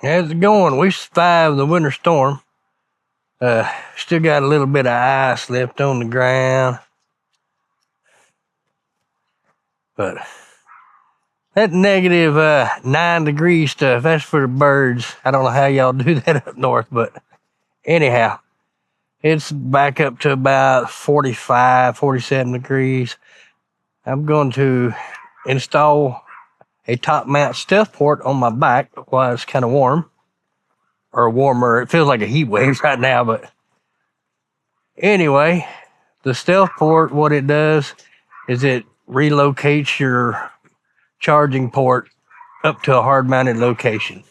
How's it going? We survived the winter storm. Still got a little bit of ice left on the ground. But that negative 9 degree stuff, that's for the birds. I don't know how y'all do that up north, but anyhow, it's back up to about 45, 47 degrees. I'm going to install a top mount Stealthport on my back while it's kind of warm. Or warmer. It feels like a heat wave right now, but anyway, the Stealthport, what it does is it relocates your charging port up to a hard-mounted location.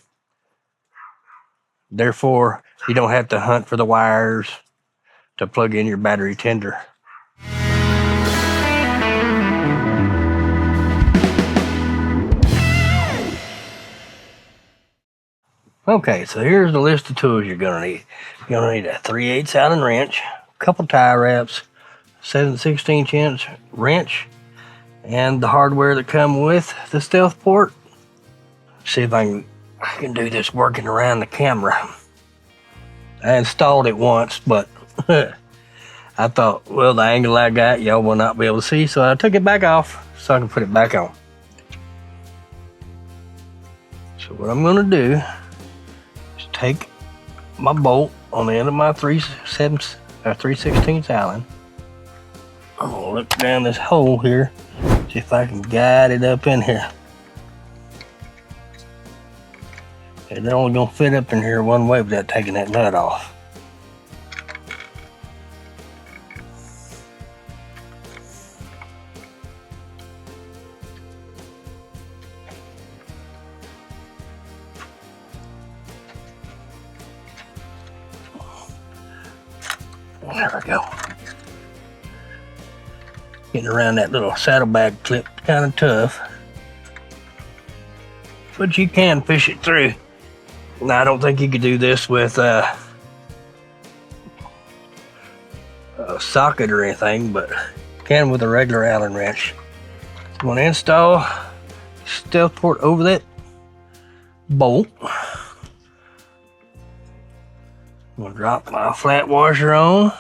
Therefore, you don't have to hunt for the wires to plug in your battery tender. Okay, so here's the list of tools you're gonna need. You're gonna need a 3/8 Allen wrench, a couple tie wraps, 7/16 inch wrench, and the hardware that come with the Stealthport. See if I can do this working around the camera. I installed it once, but I thought, well, the angle I got, y'all will not be able to see, so I took it back off so I can put it back on. So what I'm gonna do is take my bolt on the end of my 3/16 Allen. I'm gonna look down this hole here, see if I can guide it up in here. And they're only gonna fit up in here one way without taking that nut off. There we go. Getting around that little saddlebag clip, kind of tough, but you can fish it through. Now, I don't think you could do this with a socket or anything, but you can with a regular Allen wrench. I'm going to install Stealthport over that bolt. I'm going to drop my flat washer on.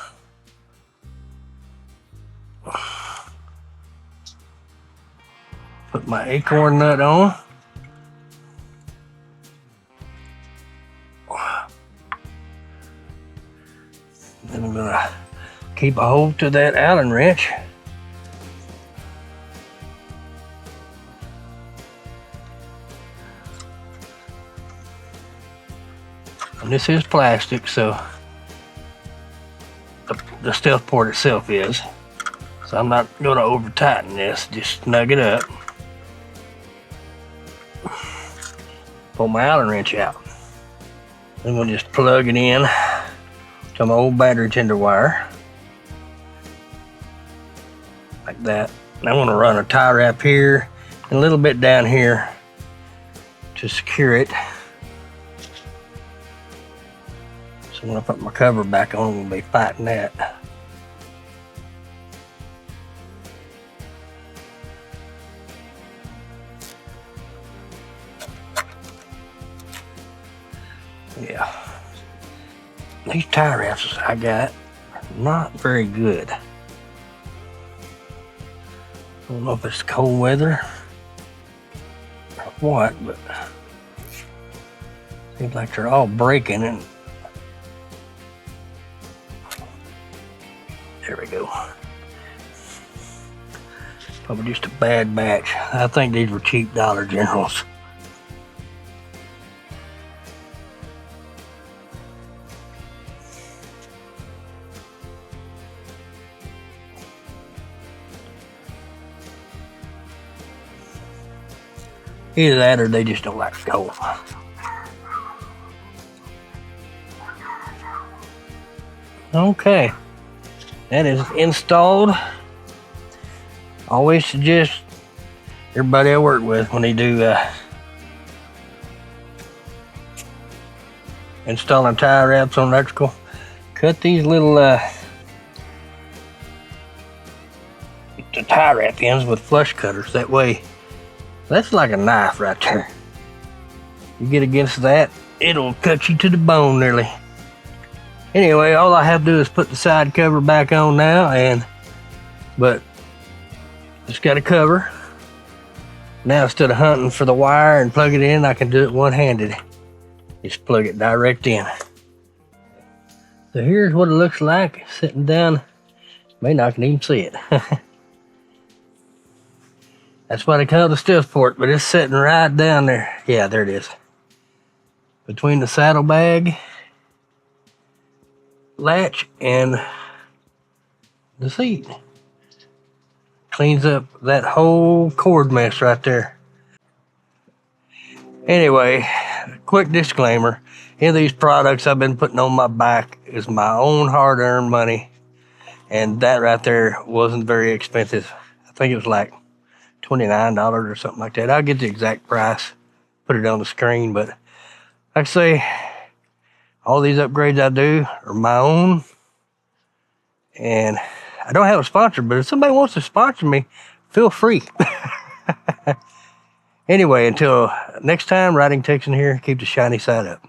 Put my acorn nut on. Then I'm gonna keep a hold to that Allen wrench. And this is plastic, so the Stealthport itself is. So I'm not gonna over tighten this, just snug it up. Pull my Allen wrench out. Then we'll just plug it in to my old battery tender wire. Like that. And I'm gonna run a tie wrap here and a little bit down here to secure it. So when I put my cover back on, I'm gonna be fighting that. Yeah. These tie wraps I got are not very good. I don't know if it's cold weather or what, but seems like they're all breaking, and there we go. Probably just a bad batch. I think these were cheap Dollar Generals. Either that or they just don't like to go. Okay, that is installed. Always suggest everybody I work with when they do installing tie wraps on electrical, cut these little the tie wrap ends with flush cutters. That way, that's like a knife right there. You get against that, it'll cut you to the bone nearly. Anyway, all I have to do is put the side cover back on now, but just got a cover. Now instead of hunting for the wire and plug it in, I can do it one-handed. Just plug it direct in. So here's what it looks like sitting down. May not can even see it. That's why they call it a Stealthport, but it's sitting right down there. Yeah, there it is. Between the saddlebag latch and the seat. Cleans up that whole cord mess right there. Anyway, quick disclaimer. Any of these products I've been putting on my back is my own hard-earned money. And that right there wasn't very expensive. I think it was like $29 or something like that. I'll get the exact price, put it on the screen. But like I say, all these upgrades I do are my own. And I don't have a sponsor, but if somebody wants to sponsor me, feel free. Anyway, until next time, Riding Texan here, keep the shiny side up.